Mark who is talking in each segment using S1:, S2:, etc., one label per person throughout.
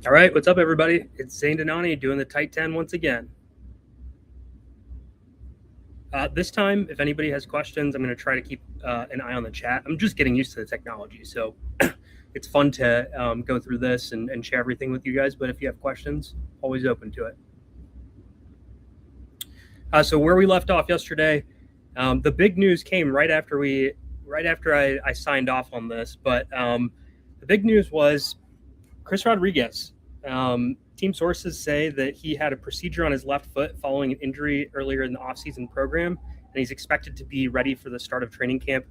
S1: All right, what's up, everybody? It's Zane Denani doing the Tight 10 once again. This time, if anybody has questions, I'm going to try to keep an eye on the chat. I'm just getting used to the technology, so it's fun to go through this and share everything with you guys. But if you have questions, always open to it. So where we left off yesterday, the big news came right after I signed off on this. But the big news was Chris Rodriguez. Team sources say that he had a procedure on his left foot following an injury earlier in the offseason program, and he's expected to be ready for the start of training camp.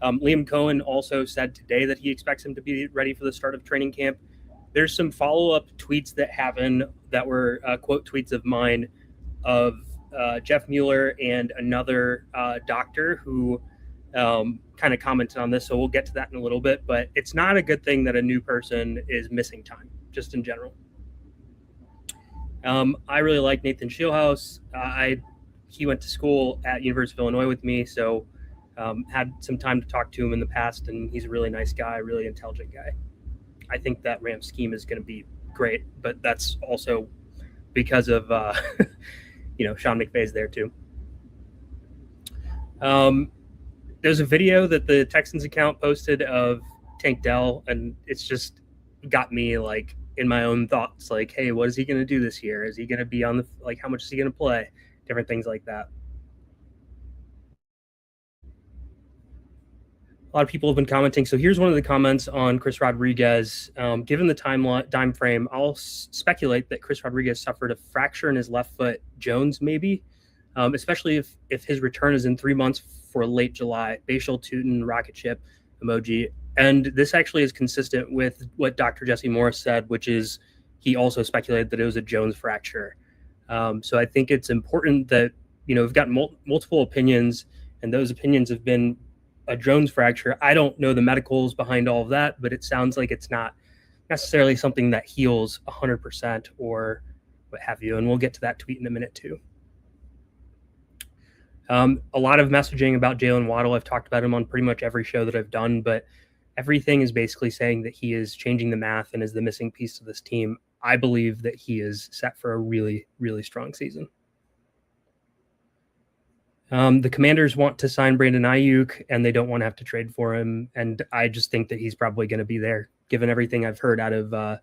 S1: Liam Cohen also said today that he expects him to be ready for the start of training camp. There's some follow-up tweets that were quote tweets of mine of Jeff Mueller and another doctor who kind of commented on this, so we'll get to that in a little bit. But it's not a good thing that a new person is missing time, just in general. I really like Nathan Shieldhouse. He went to school at University of Illinois with me, so had some time to talk to him in the past, and he's a really nice guy, really intelligent guy. I think that Rams scheme is going to be great, but that's also because of Sean McVay's there too. There's a video that the Texans account posted of Tank Dell, and it's just got me like in my own thoughts, like, hey, what is he going to do this year? Is he going to be on the how much is he going to play? Different things like that. A lot of people have been commenting. So here's one of the comments on Chris Rodriguez. Given the time frame, I'll speculate that Chris Rodriguez suffered a fracture in his left foot. Jones, maybe, especially if his return is in 3 months for late July. Facial Tootin rocket ship emoji. And this actually is consistent with what Dr. Jesse Morris said, which is he also speculated that it was a Jones fracture. So I think it's important that, we've got multiple opinions, and those opinions have been a Jones fracture. I don't know the medicals behind all of that, but it sounds like it's not necessarily something that heals 100% or what have you. And we'll get to that tweet in a minute too. A lot of messaging about Jalen Waddle. I've talked about him on pretty much every show that I've done, but everything is basically saying that he is changing the math and is the missing piece to this team. I believe that he is set for a really, really strong season. The Commanders want to sign Brandon Ayuk, and they don't want to have to trade for him. And I just think that he's probably going to be there, given everything I've heard out of the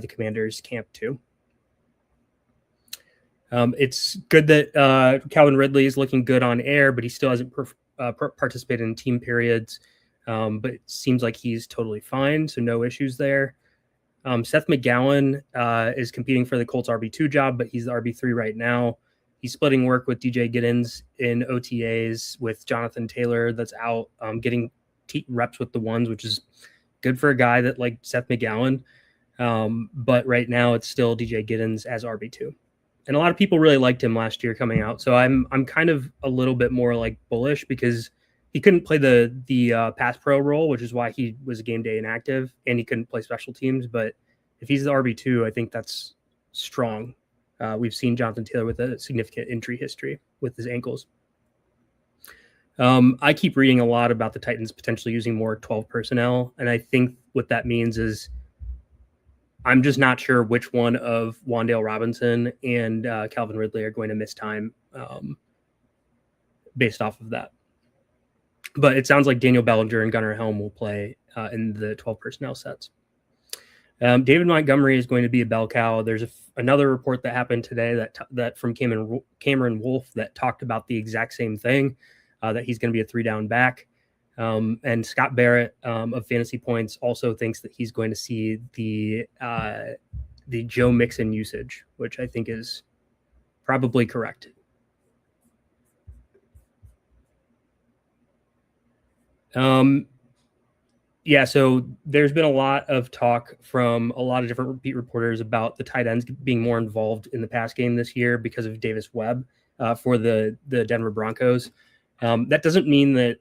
S1: Commanders camp too. It's good that Calvin Ridley is looking good on air, but he still hasn't participated in team periods. But it seems like he's totally fine, so no issues there. Seth McGowan is competing for the Colts RB2 job, but he's the RB3 right now. He's splitting work with DJ Giddens in OTAs with Jonathan Taylor that's out getting reps with the ones, which is good for a guy that like Seth McGowan. But right now it's still DJ Giddens as RB2. And a lot of people really liked him last year coming out. So I'm kind of a little bit more like bullish because he couldn't play the pass pro role, which is why he was game day inactive, and he couldn't play special teams. But if he's the RB2, I think that's strong. We've seen Jonathan Taylor with a significant injury history with his ankles. I keep reading a lot about the Titans potentially using more 12 personnel, and I think what that means is I'm just not sure which one of Wan'Dale Robinson and Calvin Ridley are going to miss time based off of that. But it sounds like Daniel Bellinger and Gunnar Helm will play in the 12 personnel sets. David Montgomery is going to be a bell cow. There's another report that happened today that from Cameron Wolfe that talked about the exact same thing, that he's going to be a 3-down back. And Scott Barrett of Fantasy Points also thinks that he's going to see the Joe Mixon usage, which I think is probably correct. Yeah, so there's been a lot of talk from a lot of different beat reporters about the tight ends being more involved in the pass game this year because of Davis Webb for the Denver Broncos. That doesn't mean that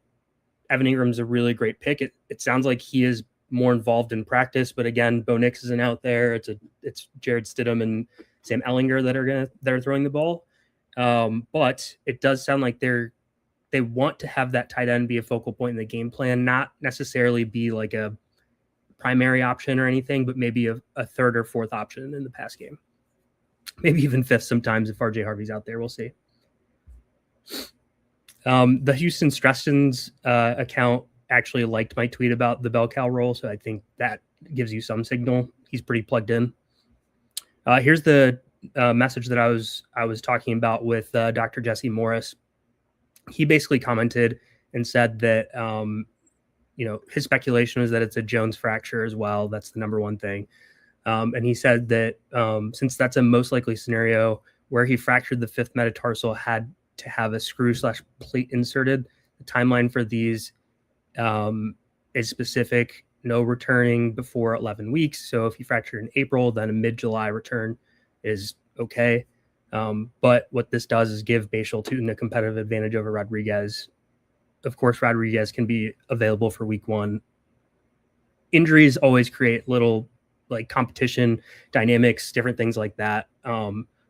S1: Evan Ingram's a really great pick. It sounds like he is more involved in practice, but again, Bo Nix isn't out there. It's Jared Stidham and Sam Ellinger that are throwing the ball. But it does sound like they want to have that tight end be a focal point in the game plan, not necessarily be like a primary option or anything, but maybe a third or fourth option in the pass game. Maybe even fifth sometimes if RJ Harvey's out there. We'll see. The Houston Stressons account actually liked my tweet about the bell cow role, so I think that gives you some signal. He's pretty plugged in. Here's the message that I was talking about with Dr. Jesse Morris. He basically commented and said that his speculation is that it's a Jones fracture as well. That's the number one thing. And he said that since that's a most likely scenario where he fractured the fifth metatarsal, had to have a screw/plate inserted. The timeline for these is specific, no returning before 11 weeks. So if he fractured in April, then a mid-July return is okay. But what this does is give Bashal Tutin a competitive advantage over Rodriguez. Of course, Rodriguez can be available for week one. Injuries always create little like competition dynamics, different things like that.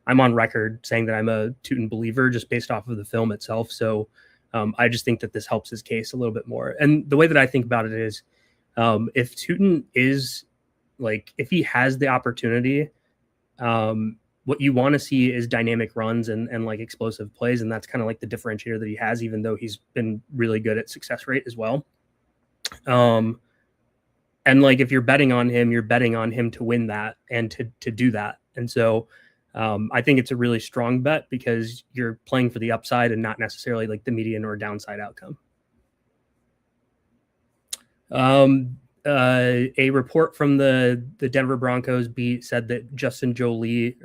S1: I'm on record saying that I'm a Tutin believer just based off of the film itself. So I just think that this helps his case a little bit more. And the way that I think about it is if Tutin is like, if he has the opportunity, what you want to see is dynamic runs and like explosive plays. And that's kind of like the differentiator that he has, even though he's been really good at success rate as well. And like, if you're betting on him, you're betting on him to win that and to do that. And so I think it's a really strong bet because you're playing for the upside and not necessarily like the median or downside outcome. A report from the Denver Broncos beat said that Justin Jolie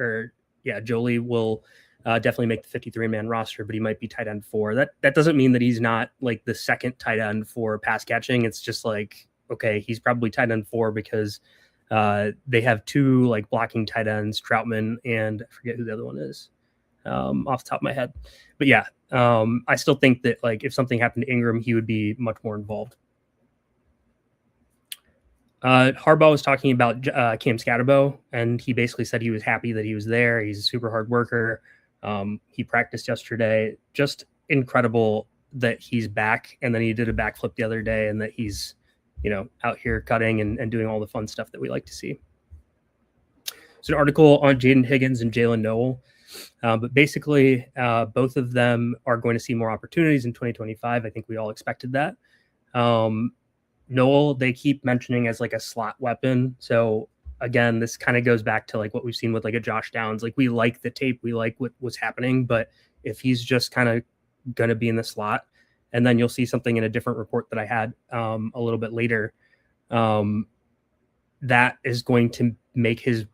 S1: will definitely make the 53-man roster, but he might be tight end 4. That doesn't mean that he's not like the second tight end for pass catching. It's just like, okay, he's probably tight end 4 because they have 2 like blocking tight ends, Troutman, and I forget who the other one is off the top of my head. But yeah, I still think that like if something happened to Ingram, he would be much more involved. Harbaugh was talking about Cam Scatterbo, and he basically said he was happy that he was there. He's a super hard worker. He practiced yesterday. Just incredible that he's back. And then he did a backflip the other day, and that he's, out here cutting and doing all the fun stuff that we like to see. It's an article on Jayden Higgins and Jalen Noel. But basically, both of them are going to see more opportunities in 2025. I think we all expected that. Noel, they keep mentioning as like a slot weapon. So again, this kind of goes back to like what we've seen with like a Josh Downs. Like we like the tape, we like what's happening, but if he's just kind of going to be in the slot, and then you'll see something in a different report that I had a little bit later, that is going to make his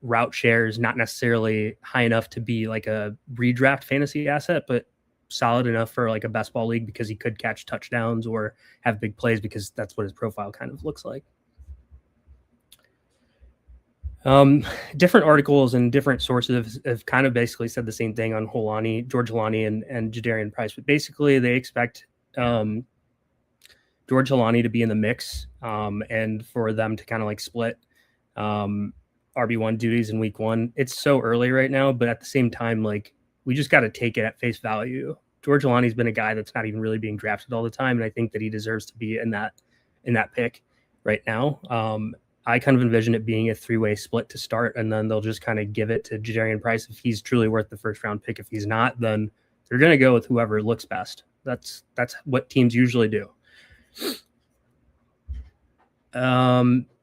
S1: route shares not necessarily high enough to be like a redraft fantasy asset, but solid enough for like a best ball league because he could catch touchdowns or have big plays because that's what his profile kind of looks like. Different articles and different sources have kind of basically said the same thing on George Holani and Jadarian Price, but basically they expect George Holani to be in the mix and for them to kind of like split RB1 duties in week 1. It's so early right now, but at the same time, like we just got to take it at face value. George Holani's been a guy that's not even really being drafted all the time, and I think that he deserves to be in that pick right now. I kind of envision it being a 3-way split to start, and then they'll just kind of give it to Jadarian Price if he's truly worth the first round pick. If he's not, then they're going to go with whoever looks best. That's what teams usually do.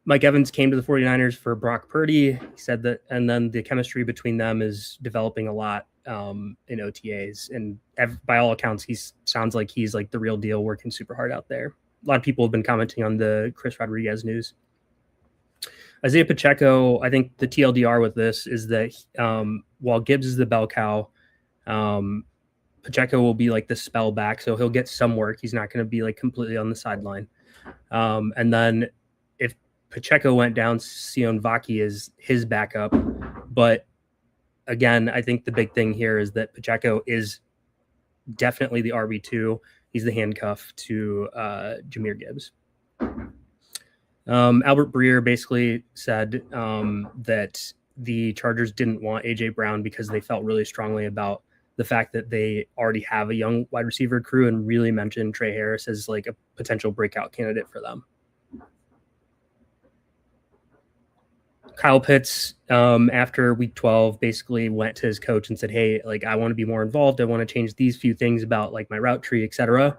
S1: Mike Evans came to the 49ers for Brock Purdy. He said that, and then the chemistry between them is developing a lot in OTAs. And by all accounts, he sounds like he's like the real deal, working super hard out there. A lot of people have been commenting on the Chris Rodriguez news. Isaiah Pacheco, I think the TLDR with this is that while Gibbs is the bell cow, Pacheco will be like the spell back. So he'll get some work. He's not going to be like completely on the sideline. And then if Pacheco went down, Sion Vaki is his backup. But again, I think the big thing here is that Pacheco is definitely the RB2. He's the handcuff to Jahmyr Gibbs. Albert Breer basically said that the Chargers didn't want A.J. Brown because they felt really strongly about the fact that they already have a young wide receiver crew, and really mentioned Trey Harris as like a potential breakout candidate for them. Kyle Pitts, after week 12, basically went to his coach and said, "Hey, like I want to be more involved. I want to change these few things about like my route tree, etc."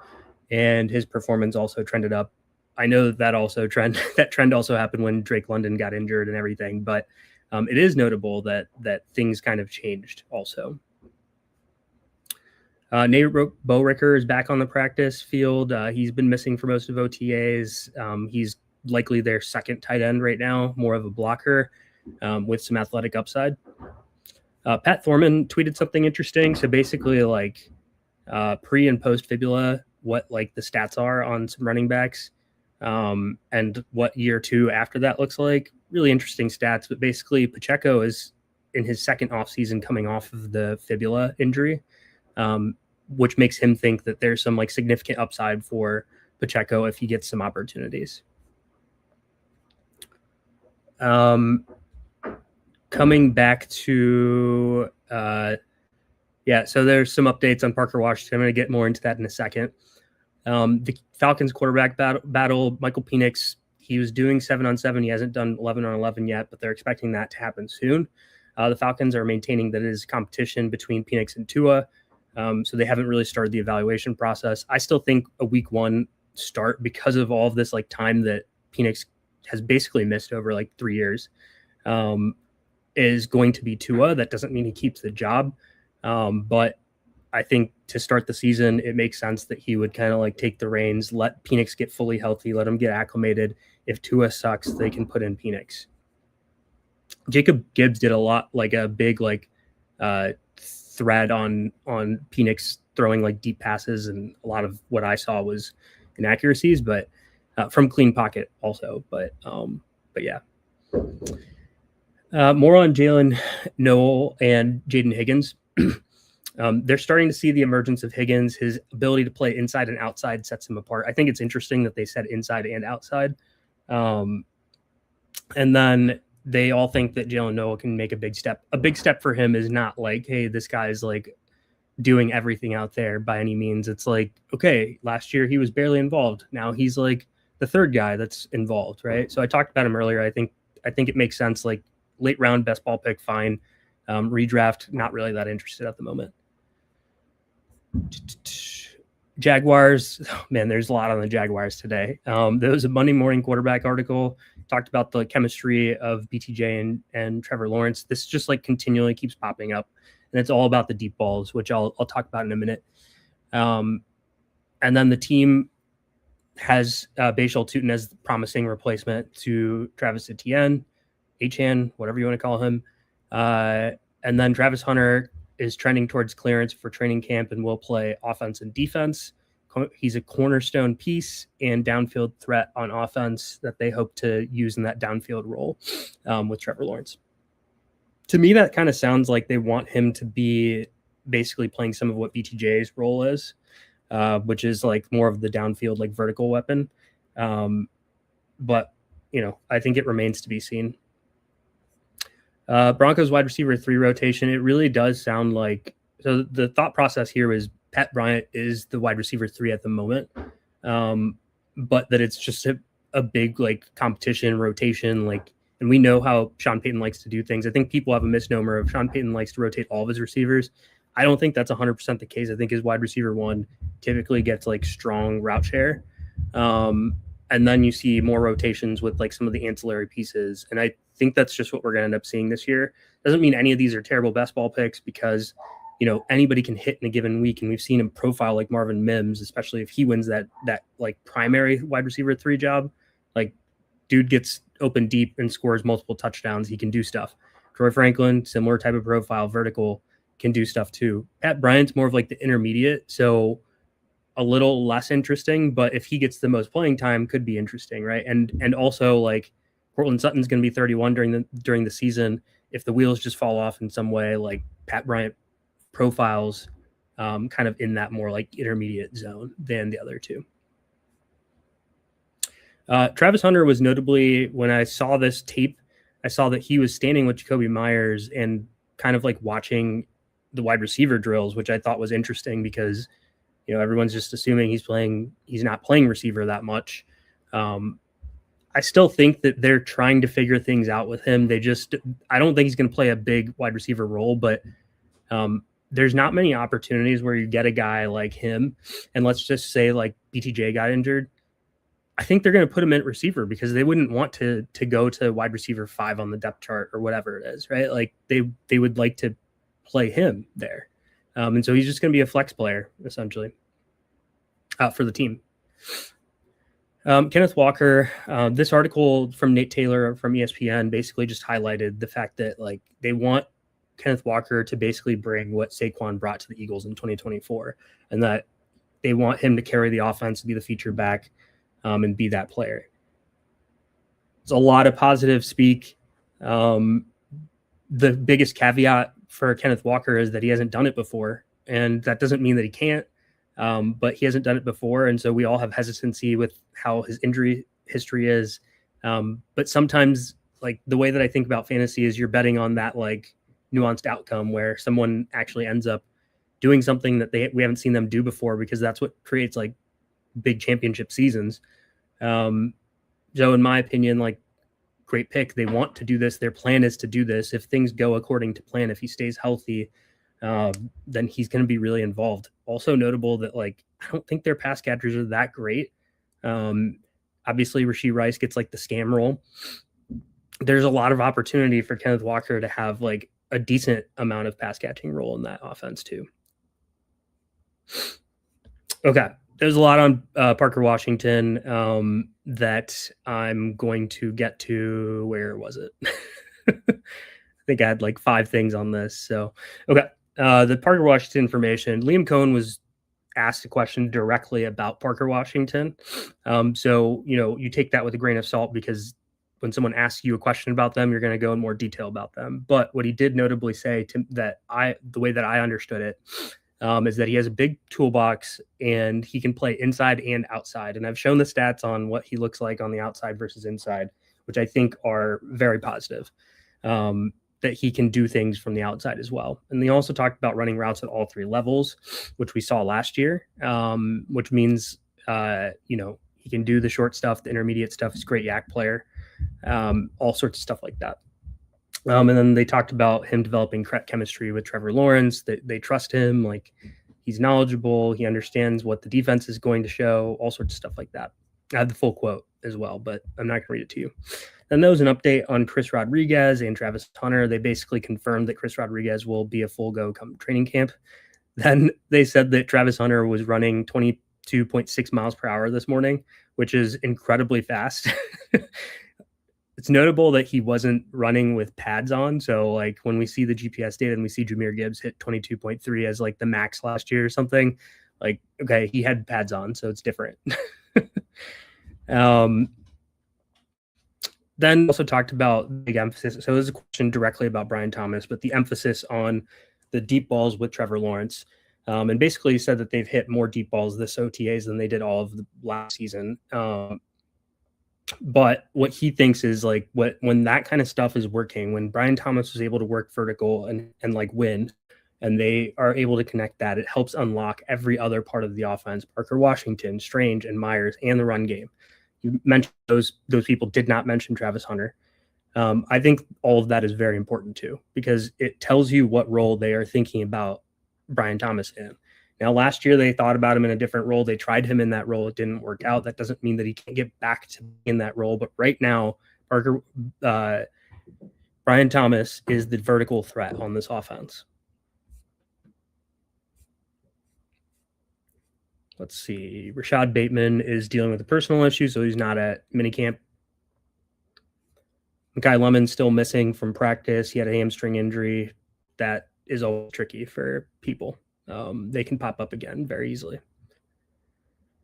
S1: And his performance also trended up. I know that trend also happened when Drake London got injured and everything, but it is notable that things kind of changed also. Nate Bowricker is back on the practice field. He's been missing for most of OTAs. He's likely their second tight end right now, more of a blocker with some athletic upside. Pat Thorman tweeted something interesting. So basically, like pre and post fibula, what like the stats are on some running backs, and what year two after that looks like. Really interesting stats. But basically, Pacheco is in his second offseason coming off of the fibula injury, which makes him think that there's some like significant upside for Pacheco if he gets some opportunities. Coming back to so there's some updates on Parker Washington. I'm going to get more into that in a second. The Falcons quarterback battle, Michael Penix, he was doing 7-on-7. He hasn't done 11-on-11 yet, but they're expecting that to happen soon. The Falcons are maintaining that it is competition between Penix and Tua, so they haven't really started the evaluation process. I still think a week one start, because of all of this like time that Penix has basically missed over like 3 years, is going to be Tua. That doesn't mean he keeps the job, but I think to start the season, it makes sense that he would kind of like take the reins, let Penix get fully healthy, let him get acclimated. If Tua sucks, they can put in Penix. Jacob Gibbs did a big thread on Penix throwing like deep passes, and a lot of what I saw was inaccuracies, but from clean pocket also. But yeah. More on Jalen Noel and Jayden Higgins. They're starting to see the emergence of Higgins. His ability to play inside and outside sets him apart. I think it's interesting that they said inside and outside. And then they all think that Jalen Noel can make a big step. A big step for him is not like, hey, this guy's like doing everything out there by any means. It's like, okay, last year he was barely involved. Now he's like the third guy that's involved, right? So I talked about him earlier. I think it makes sense. Like late round best ball pick, fine. Redraft, not really that interested at the moment. Jaguars, man, there's a lot on the Jaguars today. There was a Monday Morning Quarterback article, talked about the chemistry of BTJ and Trevor Lawrence. This just like continually keeps popping up, and it's all about the deep balls, which I'll talk about in a minute. And then the team has Bashal Tutin as the promising replacement to Travis Etienne, Achan, whatever you want to call him. And then Travis Hunter is trending towards clearance for training camp and will play offense and defense. He's a cornerstone piece and downfield threat on offense that they hope to use in that downfield role with Trevor Lawrence. To me, that kind of sounds like they want him to be basically playing some of what BTJ's role is, which is like more of the downfield, like vertical weapon. But, I think it remains to be seen. Broncos wide receiver 3 rotation. It really does sound like, so the thought process here is Pat Bryant is the wide receiver 3 at the moment, but that it's just a big like competition rotation. Like, and we know how Sean Payton likes to do things. I think people have a misnomer of Sean Payton likes to rotate all of his receivers. I don't think that's 100% the case. I think his wide receiver 1 typically gets like strong route share. And then you see more rotations with like some of the ancillary pieces. And I think that's just what we're going to end up seeing this year. Doesn't mean any of these are terrible best ball picks, because, anybody can hit in a given week. And we've seen him profile like Marvin Mims, especially if he wins that like primary wide receiver 3 job. Like dude gets open deep and scores multiple touchdowns. He can do stuff. Troy Franklin, similar type of profile, vertical, can do stuff too. Pat Bryant's more of like the intermediate. So a little less interesting, but if he gets the most playing time, could be interesting, right? And also like Cortland Sutton's going to be 31 during the season. If the wheels just fall off in some way, like Pat Bryant profiles kind of in that more like intermediate zone than the other two. Travis Hunter was notably, when I saw this tape, I saw that he was standing with Jacoby Myers and kind of like watching the wide receiver drills, which I thought was interesting because everyone's just assuming he's not playing receiver that much. I still think that they're trying to figure things out with him. I don't think he's going to play a big wide receiver role, but there's not many opportunities where you get a guy like him. And let's just say like BTJ got injured. I think they're going to put him at receiver because they wouldn't want to go to wide receiver 5 on the depth chart or whatever it is, right? Like they would like to play him there. And so he's just going to be a flex player essentially for the team. Kenneth Walker, this article from Nate Taylor from ESPN basically just highlighted the fact that like they want Kenneth Walker to basically bring what Saquon brought to the Eagles in 2024, and that they want him to carry the offense, be the feature back, and be that player. It's a lot of positive speak. The biggest caveat for Kenneth Walker is that he hasn't done it before, and that doesn't mean that he can't. But he hasn't done it before, and so we all have hesitancy with how his injury history is. But sometimes, like the way that I think about fantasy is you're betting on that like nuanced outcome where someone actually ends up doing something that we haven't seen them do before, because that's what creates like big championship seasons. So in my opinion, like great pick. They want to do this. Their plan is to do this. If things go according to plan, if he stays healthy, then he's going to be really involved. Also notable that like I don't think their pass catchers are that great. Obviously, Rashee Rice gets like the scam role. There's a lot of opportunity for Kenneth Walker to have like a decent amount of pass catching role in that offense too. Okay, there's a lot on Parker Washington that I'm going to get to. Where was it? I think I had like 5 things on this. So, okay. The Parker Washington information. Liam Cohen was asked a question directly about Parker Washington. So, you take that with a grain of salt, because when someone asks you a question about them, you're going to go in more detail about them. But what he did notably say the way that I understood it, is that he has a big toolbox and he can play inside and outside. And I've shown the stats on what he looks like on the outside versus inside, which I think are very positive. That he can do things from the outside as well. And they also talked about running routes at all 3 levels, which we saw last year, which means, he can do the short stuff, the intermediate stuff. He's a great yak player, all sorts of stuff like that. And then they talked about him developing chemistry with Trevor Lawrence, that they trust him. Like he's knowledgeable. He understands what the defense is going to show, all sorts of stuff like that. I have the full quote as well, but I'm not going to read it to you. Then there was an update on Chris Rodriguez and Travis Hunter. They basically confirmed that Chris Rodriguez will be a full go come training camp. Then they said that Travis Hunter was running 22.6 miles per hour this morning, which is incredibly fast. It's notable that he wasn't running with pads on. So like when we see the GPS data and we see Jahmyr Gibbs hit 22.3 as like the max last year or something, like, okay, he had pads on, so it's different. Then also talked about big emphasis. So there's a question directly about Brian Thomas, but the emphasis on the deep balls with Trevor Lawrence. And basically said that they've hit more deep balls this OTAs than they did all of the last season. But what he thinks is like when that kind of stuff is working, when Brian Thomas was able to work vertical and like win, and they are able to connect that, it helps unlock every other part of the offense. Parker Washington, Strange, and Myers, and the run game. You mentioned those people, did not mention Travis Hunter. I think all of that is very important too, because it tells you what role they are thinking about Brian Thomas in. Now, last year they thought about him in a different role. They tried him in that role. It didn't work out. That doesn't mean that he can't get back to in that role. But right now, Brian Thomas is the vertical threat on this offense. Let's see. Rashad Bateman is dealing with a personal issue, so he's not at minicamp. Mekhi Lemon's still missing from practice. He had a hamstring injury. That is always tricky for people. They can pop up again very easily.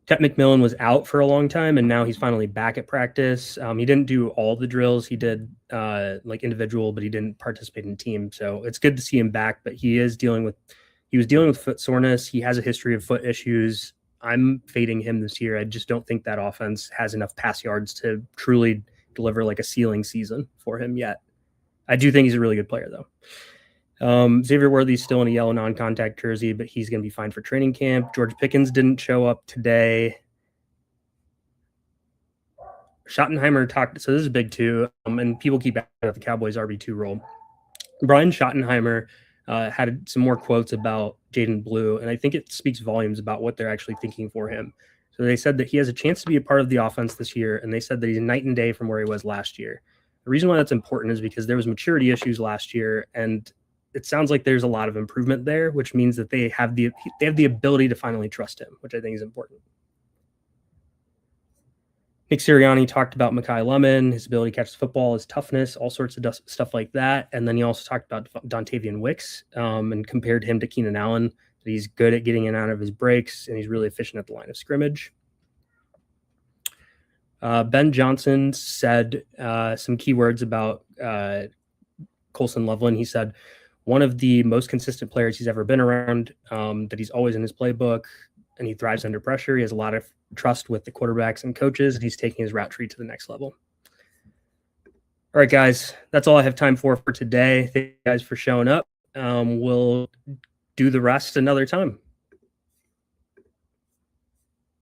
S1: Tet McMillan was out for a long time, and now he's finally back at practice. He didn't do all the drills. He did like individual, but he didn't participate in team. So it's good to see him back, but he was dealing with foot soreness. He has a history of foot issues. I'm fading him this year. I just don't think that offense has enough pass yards to truly deliver like a ceiling season for him yet. I do think he's a really good player though. Xavier Worthy's still in a yellow non-contact jersey, but he's going to be fine for training camp. George Pickens didn't show up today. Schottenheimer talked. So this is big too, and people keep asking about the Cowboys' RB2 role. Brian Schottenheimer had some more quotes about Jayden Blue, and I think it speaks volumes about what they're actually thinking for him. So they said that he has a chance to be a part of the offense this year, and they said that he's night and day from where he was last year. The reason why that's important is because there was maturity issues last year, and it sounds like there's a lot of improvement there, which means that they have the ability to finally trust him, which I think is important. Nick Sirianni talked about Mekhi Lemon, his ability to catch the football, his toughness, all sorts of stuff like that. And then he also talked about Dontavian Wicks and compared him to Keenan Allen, that he's good at getting in and out of his breaks, and he's really efficient at the line of scrimmage. Ben Johnson said some key words about Colson Loveland. He said, one of the most consistent players he's ever been around, that he's always in his playbook, and he thrives under pressure. He has a lot of trust with the quarterbacks and coaches, and he's taking his route tree to the next level. All right, guys, that's all I have time for today. Thank you guys for showing up. We'll do the rest another time.